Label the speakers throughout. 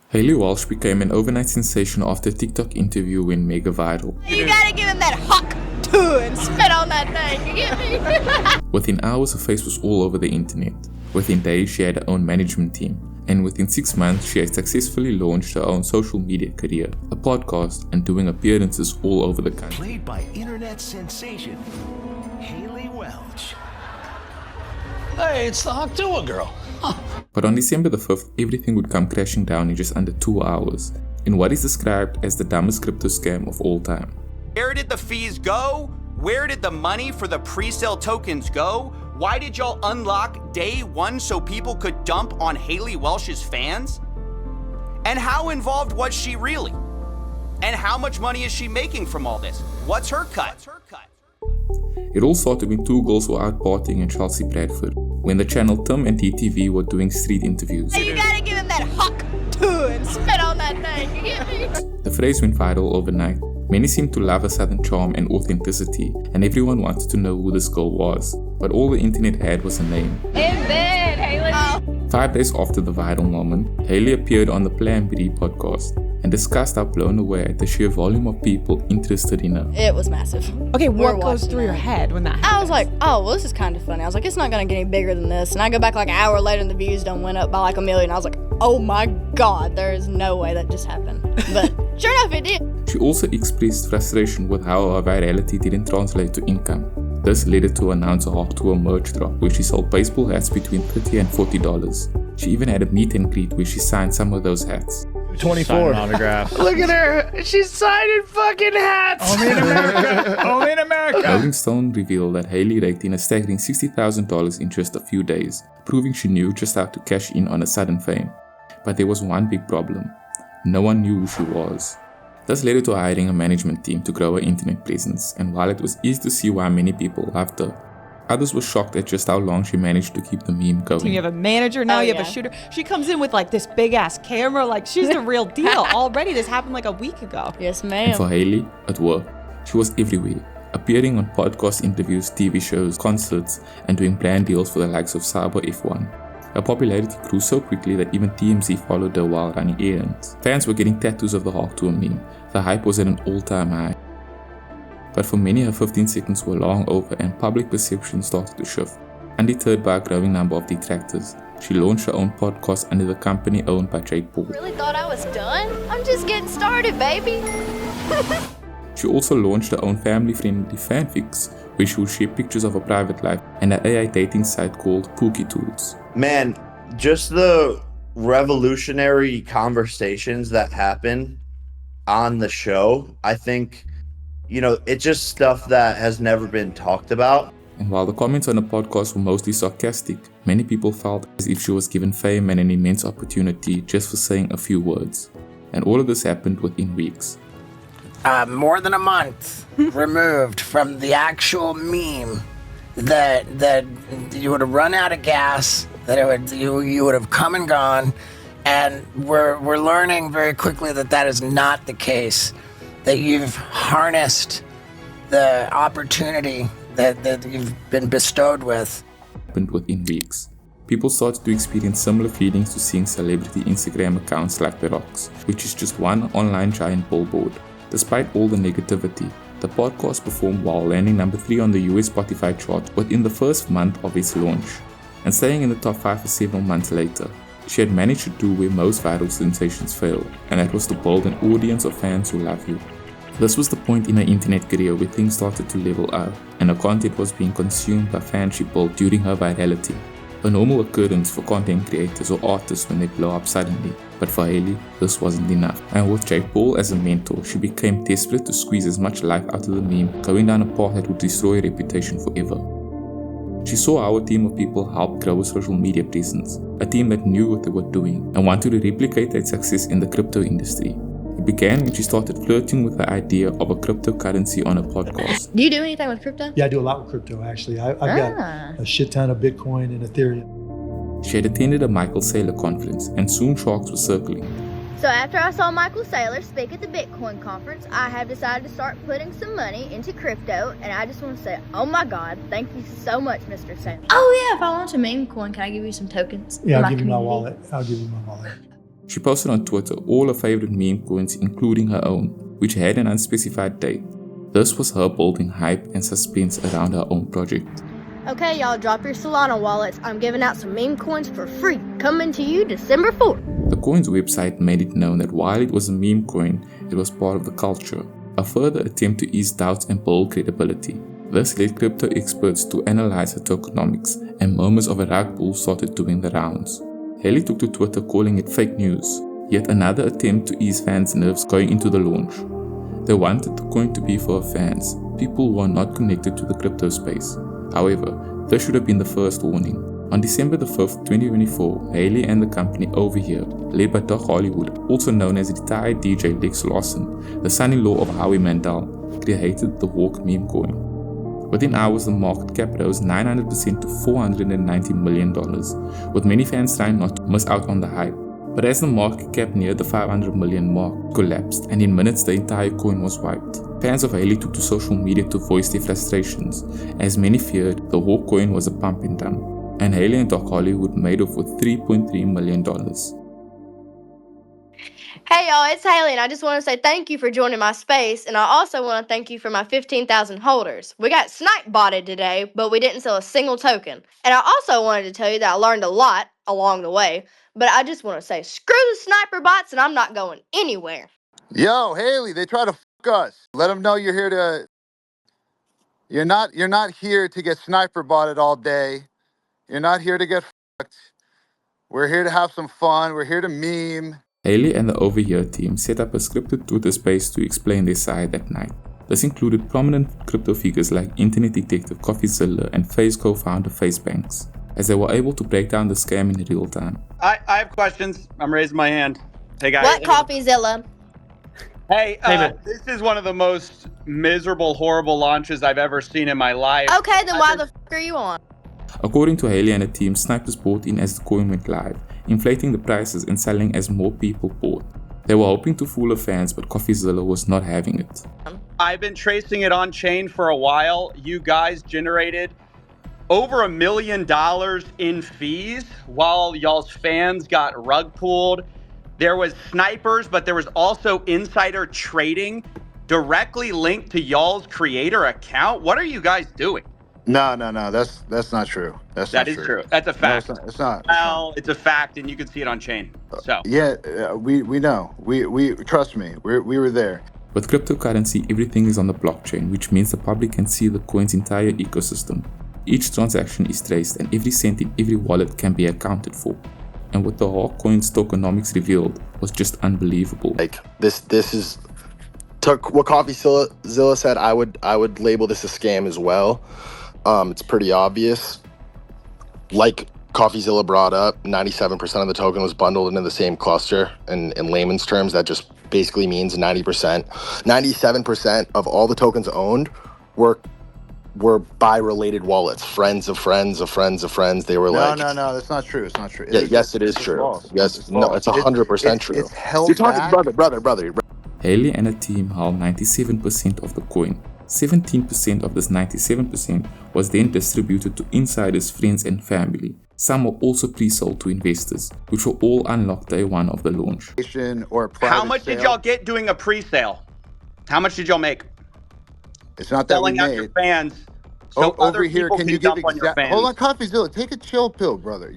Speaker 1: Hailey Welch became an overnight sensation after a TikTok interview went mega viral.
Speaker 2: You gotta give him that Hawk Tuah and spit on that thing, you get me?
Speaker 1: Within hours, her face was all over the internet. Within days, she had her own management team. And within 6 months, she had successfully launched her own social media career, a podcast, and doing appearances all over the country.
Speaker 3: Played by internet sensation, Hailey Welch.
Speaker 4: Hey, it's the Hawk Tuah Girl.
Speaker 1: But on December the 5th, everything would come crashing down in just under 2 hours, in what is described as the dumbest crypto scam of all time.
Speaker 5: Where did the fees go? Where did the money for the pre-sale tokens go? Why did y'all unlock day one so people could dump on Hailey Welch's fans? And how involved was she really? And how much money is she making from all this? What's her cut?
Speaker 1: It all started when two girls were out partying in Chelsea, Bradford, when the channel Tim and TTV were doing street interviews.
Speaker 2: You gotta give him that Hawk Tuah and spit on that thing, you get me?
Speaker 1: The phrase went viral overnight. Many seemed to love her southern charm and authenticity, and everyone wanted to know who this girl was. But all the internet had was a name.
Speaker 2: In bed, Hailey.
Speaker 1: 5 days after the viral moment, Hailey appeared on the Plan B podcast and discussed how blown away at the sheer volume of people interested in her.
Speaker 2: It was massive.
Speaker 6: Okay,
Speaker 2: We were
Speaker 6: what goes
Speaker 2: watching
Speaker 6: through your
Speaker 2: that.
Speaker 6: head when that happens?
Speaker 2: I was like, oh, well, this is kind of funny. I was like, it's not going to get any bigger than this. And I go back like an hour later and the views done went up by like 1 million. I was like, oh my God, there is no way that just happened. But sure enough, it did.
Speaker 1: She also expressed frustration with how her virality didn't translate to income. This led her to announce a Hawk Tuah merch drop where she sold baseball hats between $30 and $40. She even had a meet and greet where she signed some of those hats.
Speaker 7: 24 autograph.
Speaker 6: Look at her. She's signing fucking hats.
Speaker 7: Only in America. Only in America.
Speaker 1: Rolling Stone revealed that Hailey raked in a staggering $60,000 in just a few days, proving she knew just how to cash in on a sudden fame. But there was one big problem. No one knew who she was. This led her to hiring a management team to grow her internet presence, and while it was easy to see why many people loved her, others were shocked at just how long she managed to keep the meme going.
Speaker 6: You have a manager now, you have
Speaker 2: yeah.
Speaker 6: a shooter. She comes in with like this big ass camera, like she's the real deal. Already, this happened like a week ago.
Speaker 2: Yes,
Speaker 1: And
Speaker 2: ma'am.
Speaker 1: for Hailey, it worked. She was everywhere, appearing on podcast interviews, TV shows, concerts, and doing brand deals for the likes of Cyber F1. Her popularity grew so quickly that even TMZ followed her while running errands. Fans were getting tattoos of the Hawk Tuah meme. The hype was at an all-time high. But for many, her 15 seconds were long over and public perception started to shift. Undeterred by a growing number of detractors, she launched her own podcast under the company owned by Jake Paul.
Speaker 2: Really thought I was done? I'm just getting started, baby.
Speaker 1: She also launched her own family-friendly fanfics, where she would share pictures of her private life, and an AI dating site called Pookie Tools.
Speaker 8: Man, just the revolutionary conversations that happen on the show, I think, it's just stuff that has never been talked about.
Speaker 1: And while the comments on the podcast were mostly sarcastic, many people felt as if she was given fame and an immense opportunity just for saying a few words. And all of this happened within weeks.
Speaker 4: More than a month removed from the actual meme that you would have run out of gas, that you would have come and gone, and we're learning very quickly that is not the case. That you've harnessed the opportunity that you've been bestowed with.
Speaker 1: Happened within weeks. People started to experience similar feelings to seeing celebrity Instagram accounts like The Rock's, which is just one online giant billboard. Despite all the negativity, the podcast performed well, landing number 3 on the US Spotify chart within the first month of its launch, and staying in the top 5 for several months later. She had managed to do where most viral sensations fail, and that was to build an audience of fans who love you. This was the point in her internet career where things started to level up, and her content was being consumed by fans she built during her virality. A normal occurrence for content creators or artists when they blow up suddenly. But for Hailey, this wasn't enough. And with Jake Paul as a mentor, she became desperate to squeeze as much life out of the meme, going down a path that would destroy her reputation forever. She saw our team of people help grow a social media presence, a team that knew what they were doing and wanted to replicate that success in the crypto industry. It began when she started flirting with the idea of a cryptocurrency on a podcast.
Speaker 2: Do you do anything with crypto?
Speaker 9: Yeah, I do a lot with crypto, actually. I've got a shit ton of Bitcoin and Ethereum.
Speaker 1: She had attended a Michael Saylor conference, and soon sharks were circling.
Speaker 10: So after I saw Michael Saylor speak at the Bitcoin conference, I have decided to start putting some money into crypto, and I just want to say, oh my God, thank you so much, Mr. Saylor.
Speaker 2: Oh yeah, if I want a meme coin, can I give you some tokens?
Speaker 9: Yeah,
Speaker 2: for
Speaker 9: I'll give you my
Speaker 2: community?
Speaker 9: wallet. I'll give you my wallet.
Speaker 1: She posted on Twitter all her favorite meme coins, including her own, which had an unspecified date. This was her building hype and suspense around her own project.
Speaker 10: Okay, y'all, drop your Solana wallets. I'm giving out some meme coins for free. Coming to you December 4th.
Speaker 1: The coin's website made it known that while it was a meme coin, it was part of the culture, a further attempt to ease doubts and build credibility. This led crypto experts to analyze her tokenomics, and murmurs of a rug pull started doing the rounds. Hailey took to Twitter calling it fake news, yet another attempt to ease fans' nerves going into the launch. They wanted the coin to be for her fans, people who are not connected to the crypto space. However, this should have been the first warning. On December the 5th, 2024, Hailey and the company Over Here, led by Doc Hollywood, also known as retired DJ Lex Lawson, the son-in-law of Howie Mandel, created the Hawk meme coin. Within hours, the market cap rose 900% to $490 million, with many fans trying not to miss out on the hype. But as the market cap neared the 500 million mark, collapsed, and in minutes the entire coin was wiped. Fans of Hailey took to social media to voice their frustrations, as many feared the Hawk coin was a pump and dump, and Hailey and Doc Hollywood made off with $3.3 million.
Speaker 10: Hey y'all, it's Hailey, and I just want to say thank you for joining my space, and I also want to thank you for my 15,000 holders. We got snipe botted today, but we didn't sell a single token. And I also wanted to tell you that I learned a lot along the way, but I just want to say screw the sniper bots, and I'm not going anywhere.
Speaker 11: Yo, Hailey, they try to fuck us. Let them know you're here to. You're not here to get sniper botted all day. You're not here to get fucked. We're here to have some fun. We're here to meme.
Speaker 1: Hailey and the Over Here team set up a scripted Twitter space to explain their side that night. This included prominent crypto figures like internet detective CoffeeZilla and Phase co-founder FaceBanks, as they were able to break down the scam in real time.
Speaker 5: I have questions. I'm raising my hand. Hey guys.
Speaker 10: What CoffeeZilla?
Speaker 5: Hey, this is one of the most miserable, horrible launches I've ever seen in my life.
Speaker 10: Okay, then why the fuck are you on?
Speaker 1: According to Hailey and her team, snipers bought in as the coin went live, inflating the prices and selling as more people bought. They were hoping to fool her fans, but CoffeeZilla was not having it.
Speaker 5: I've been tracing it on chain for a while. You guys generated over $1 million in fees while y'all's fans got rug pulled. There was snipers, but there was also insider trading directly linked to y'all's creator account. What are you guys doing?
Speaker 11: No. That's not true.
Speaker 5: That is true. That's a fact.
Speaker 11: No, it's not.
Speaker 5: Well, it's a fact, and you can see it on chain. So
Speaker 11: Yeah, we know. We trust me. We were there.
Speaker 1: With cryptocurrency, everything is on the blockchain, which means the public can see the coin's entire ecosystem. Each transaction is traced, and every cent in every wallet can be accounted for. And what the Hawk coin's tokenomics revealed was just unbelievable.
Speaker 12: Like this is took what CoffeeZilla said. I would label this a scam as well. It's pretty obvious. Like CoffeeZilla brought up, 97% of the token was bundled into the same cluster. And in layman's terms, that just basically means 97% of all the tokens owned were by related wallets, friends of friends of friends of friends. They were
Speaker 11: No, that's not true. It's not true.
Speaker 12: Yes, it is true.
Speaker 11: False.
Speaker 12: Yes, no, it's 100% true.
Speaker 11: It's held
Speaker 12: You're talking
Speaker 11: back.
Speaker 12: brother.
Speaker 1: Hailey and her team held 97% of the coin. 17% of this 97% was then distributed to insiders, friends and family. Some were also pre-sold to investors, which were all unlocked day one of the launch.
Speaker 11: Or a private
Speaker 5: how much did
Speaker 11: sale.
Speaker 5: y'all get doing a pre-sale? How much did y'all make?
Speaker 11: It's not that
Speaker 5: Selling
Speaker 11: we
Speaker 5: out
Speaker 11: made.
Speaker 5: your fans. So
Speaker 11: Over here, can you give
Speaker 5: dump on your fans.
Speaker 11: Hold on, CoffeeZilla, take a chill pill, brother.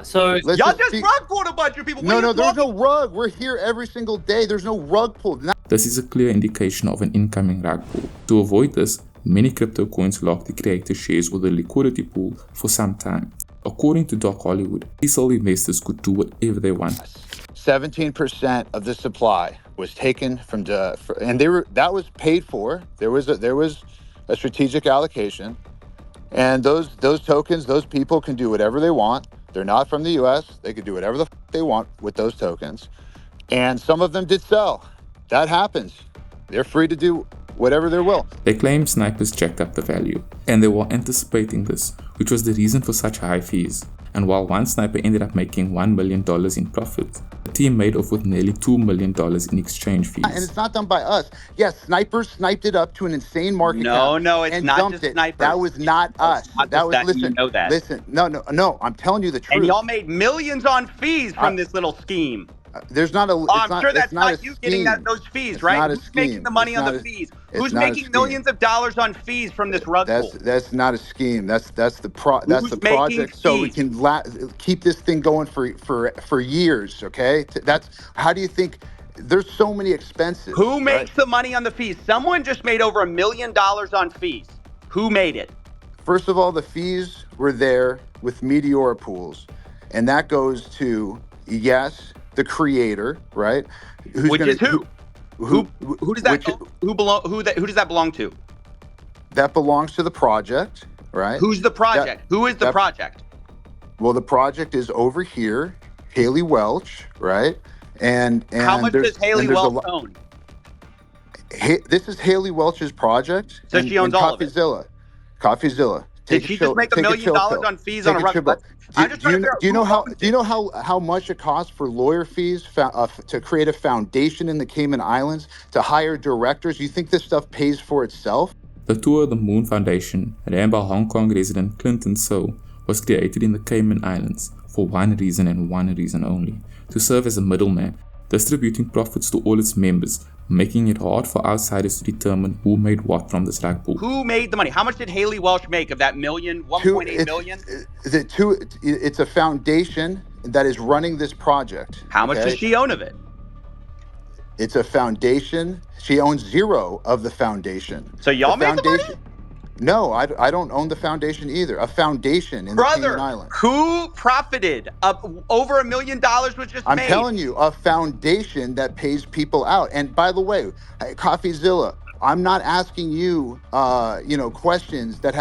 Speaker 5: So
Speaker 11: let's
Speaker 5: y'all just
Speaker 11: speak.
Speaker 5: rug pulled a bunch of people.
Speaker 11: No, there's no rug. We're here every single day. There's no rug pull.
Speaker 1: This is a clear indication of an incoming rug pull. To avoid this, many crypto coins locked the creator shares with a liquidity pool for some time. According to Doc Hollywood, pre-sale investors could do whatever they want.
Speaker 11: 17% of the supply was taken from that was paid for. There was a strategic allocation, and those tokens, those people can do whatever they want. They're not from the U.S. They could do whatever the they want with those tokens, and some of them did sell. That happens. They're free to do whatever they will.
Speaker 1: They claim snipers jacked up the value, and they were anticipating this, which was the reason for such high fees. And while one sniper ended up making $1 million in profit, the team made off with nearly $2 million in exchange fees.
Speaker 11: And it's not done by us. Yes, snipers sniped it up to an insane market cap.
Speaker 5: No, it's
Speaker 11: and
Speaker 5: not
Speaker 11: dumped
Speaker 5: just
Speaker 11: it.
Speaker 5: snipers.
Speaker 11: That was not us. That was listen.
Speaker 5: You know that.
Speaker 11: Listen, no. I'm telling you the truth.
Speaker 5: And y'all made millions on fees from this little scheme.
Speaker 11: There's not a.
Speaker 5: I'm sure that's not you getting
Speaker 11: scheme.
Speaker 5: those fees,
Speaker 11: It's
Speaker 5: right?
Speaker 11: not a
Speaker 5: Who's making
Speaker 11: scheme.
Speaker 5: the money
Speaker 11: It's
Speaker 5: on
Speaker 11: not
Speaker 5: the
Speaker 11: a-
Speaker 5: fees?
Speaker 11: it's
Speaker 5: Who's
Speaker 11: not a
Speaker 5: making
Speaker 11: scheme.
Speaker 5: millions of dollars on fees from this rug pull?
Speaker 11: That's not a scheme. That's the
Speaker 5: Who's making
Speaker 11: project. So we
Speaker 5: fees?
Speaker 11: can keep this thing going for years. Okay. That's how do you think? There's so many expenses.
Speaker 5: Who makes
Speaker 11: right?
Speaker 5: the money on the fees? Someone just made over $1 million on fees. Who made it?
Speaker 11: First of all, the fees were there with Meteora pools, and that goes to the creator, right?
Speaker 5: Which is who? Who does that who does that belong to?
Speaker 11: That belongs to the project, right?
Speaker 5: Who's the project? Who is the project?
Speaker 11: Well, the project is over here, Hailey Welch, right? And
Speaker 5: how much does Hailey Welch own?
Speaker 11: This is Hailey Welch's project.
Speaker 5: So she owns all of it.
Speaker 11: CoffeeZilla.
Speaker 5: Did she just make $1 million on fees on a rug?
Speaker 11: Do you know how much it costs for lawyer fees to create a foundation in the Cayman Islands, to hire directors? You think this stuff pays for itself?
Speaker 1: The Tuah the Moon Foundation, ran by Hong Kong resident Clinton So, was created in the Cayman Islands for one reason and one reason only: to serve as a middleman, distributing profits to all its members, making it hard for outsiders to determine who made what from this rug pull.
Speaker 5: Who made the money? How much did Hailey Welch make of that 1.8 million?
Speaker 11: It's a foundation that is running this project.
Speaker 5: How much does she own of it?
Speaker 11: It's a foundation. She owns zero of the foundation.
Speaker 5: So y'all made the money?
Speaker 11: No, I don't own the foundation either. A foundation in the Cayman Islands.
Speaker 5: Who profited? Over $1 million was just made.
Speaker 11: I'm telling you, a foundation that pays people out. And by the way, CoffeeZilla, I'm not asking you, questions that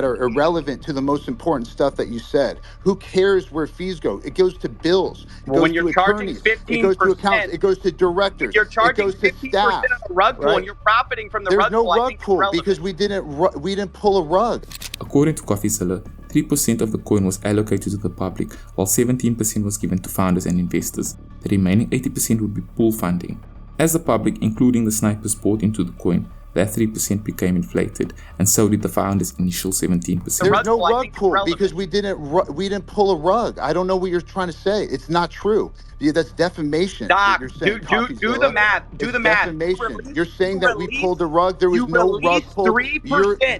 Speaker 11: are irrelevant to the most important stuff that you said. Who cares where fees go? It goes to bills. It goes
Speaker 5: when
Speaker 11: to
Speaker 5: you're
Speaker 11: attorneys.
Speaker 5: charging 15%,
Speaker 11: it goes to accounts. It goes to directors.
Speaker 5: You're charging
Speaker 11: it goes to
Speaker 5: 15%
Speaker 11: staff,
Speaker 5: on the rug pull,
Speaker 11: right?
Speaker 5: and you're profiting from the
Speaker 11: There's
Speaker 5: rug
Speaker 11: no
Speaker 5: pull. I
Speaker 11: rug
Speaker 5: think
Speaker 11: pull
Speaker 5: it's
Speaker 11: because we didn't pull a rug.
Speaker 1: According to CoffeeZilla, 3% of the coin was allocated to the public, while 17% was given to founders and investors. The remaining 80% would be pool funding. As the public, including the snipers, bought into the coin, that 3% became inflated, and so did the founders' initial 17%.
Speaker 11: There's no rug pull because we didn't pull a rug. I don't know what you're trying to say. It's not true. Yeah, that's defamation.
Speaker 5: Doc,
Speaker 11: you're saying,
Speaker 5: do the math. Do the math.
Speaker 11: Defamation. You're saying that we pulled a rug. There was no rug pull.
Speaker 5: 3%.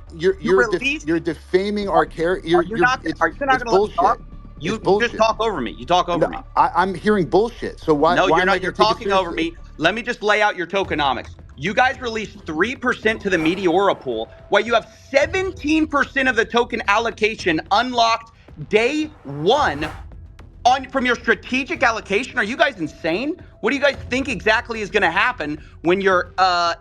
Speaker 11: You're defaming our character.
Speaker 5: Are you not going to let me talk? You just talk over me. You talk over me.
Speaker 11: I'm hearing bullshit. So why?
Speaker 5: No,
Speaker 11: why
Speaker 5: you're not.
Speaker 11: am I
Speaker 5: You're
Speaker 11: gonna take
Speaker 5: talking
Speaker 11: it
Speaker 5: over me. Let me just lay out your tokenomics. You guys released 3% to the Meteora pool, while you have 17% of the token allocation unlocked day one from your strategic allocation. Are you guys insane? What do you guys think exactly is going to happen when your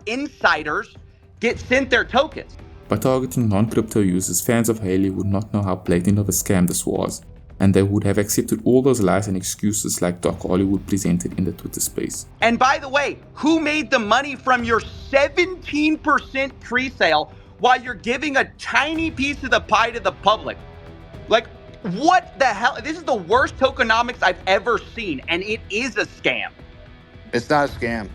Speaker 5: insiders get sent their tokens?
Speaker 1: By targeting non-crypto users, fans of Hailey would not know how blatant of a scam this was, and they would have accepted all those lies and excuses like Doc Hollywood presented in the Twitter space.
Speaker 5: And by the way, who made the money from your 17% pre-sale while you're giving a tiny piece of the pie to the public? Like, what the hell? This is the worst tokenomics I've ever seen, and it is a scam.
Speaker 11: It's not a scam.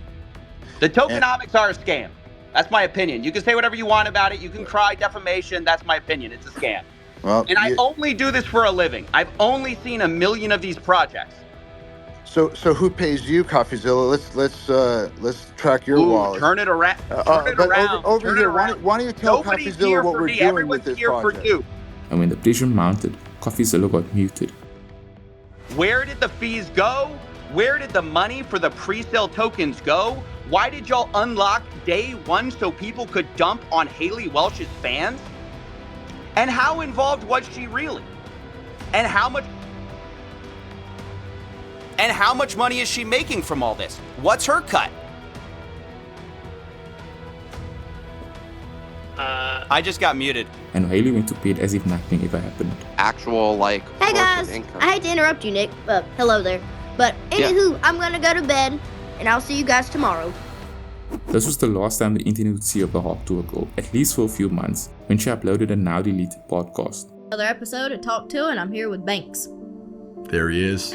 Speaker 5: The tokenomics are a scam. That's my opinion. You can say whatever you want about it. You can cry defamation. That's my opinion. It's a scam.
Speaker 11: Well,
Speaker 5: and I only do this for a living. I've only seen 1 million of these projects.
Speaker 11: So who pays you, CoffeeZilla? Let's track your wallet.
Speaker 5: Turn it around.
Speaker 11: Over here, why don't you tell CoffeeZilla what we're doing with this project?
Speaker 1: And when the pressure mounted, CoffeeZilla got muted.
Speaker 5: Where did the fees go? Where did the money for the pre-sale tokens go? Why did y'all unlock day one so people could dump on Hailey Welch's fans? And how involved was she really? And how much money is she making from all this? What's her cut? I just got muted.
Speaker 1: And Hailey went to bed as if nothing ever happened.
Speaker 10: Hey guys, I hate to interrupt you, Nick. Hello there. But anywho, I'm gonna go to bed, and I'll see you guys tomorrow.
Speaker 1: This was the last time the internet would see of the Hawk Tuah Girl, at least for a few months, when she uploaded a now deleted podcast.
Speaker 2: Another episode of Talk To, and I'm here with Banks.
Speaker 12: There he is.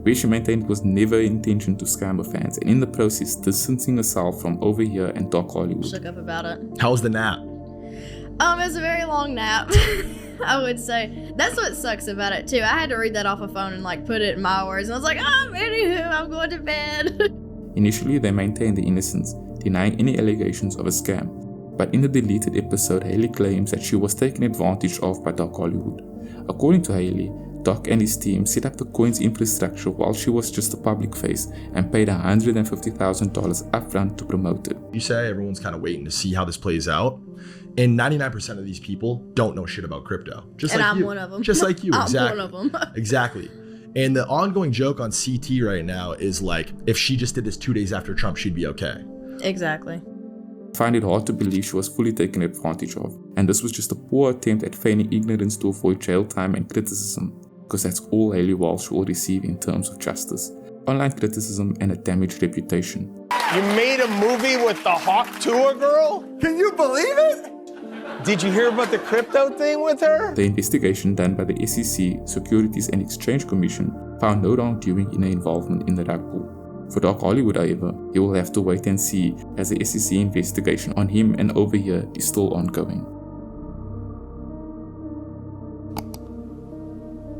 Speaker 1: Where she maintained it was never intention to scam her fans, and in the process distancing herself from over here and Doc Hollywood.
Speaker 2: Shook up about it.
Speaker 12: How was the nap?
Speaker 2: It was a very long nap. I would say that's what sucks about it too. I had to read that off a phone and like put it in my words, and I was like, anywho, I'm going to bed. Initially, they maintained their innocence, denying any allegations of a scam. But in the deleted episode, Hailey claims that she was taken advantage of by Doc Hollywood. According to Hailey, Doc and his team set up the coin's infrastructure while she was just a public face and paid $150,000 upfront to promote it.
Speaker 13: You say everyone's kind of waiting to see how this plays out. And 99% of these people don't know shit about crypto. Just
Speaker 2: and
Speaker 13: like
Speaker 2: I'm
Speaker 13: you.
Speaker 2: one of them.
Speaker 13: Just like you, exactly.
Speaker 2: I'm one of them.
Speaker 13: Exactly. And the ongoing joke on CT right now is like, if she just did this 2 days after Trump, she'd be okay.
Speaker 2: Exactly.
Speaker 1: I find it hard to believe she was fully taken advantage of, and this was just a poor attempt at feigning ignorance to avoid jail time and criticism, because that's all Hailey Welch will receive in terms of justice: online criticism and a damaged reputation.
Speaker 14: You made a movie with the Hawk Tuah Girl? Can you believe it? Did you hear about the crypto thing with her?
Speaker 1: The investigation done by the SEC, Securities and Exchange Commission, found no wrongdoing in her involvement in the rug pull. For Doc Hollywood, however, he will have to wait and see, as the SEC investigation on him and over here is still ongoing.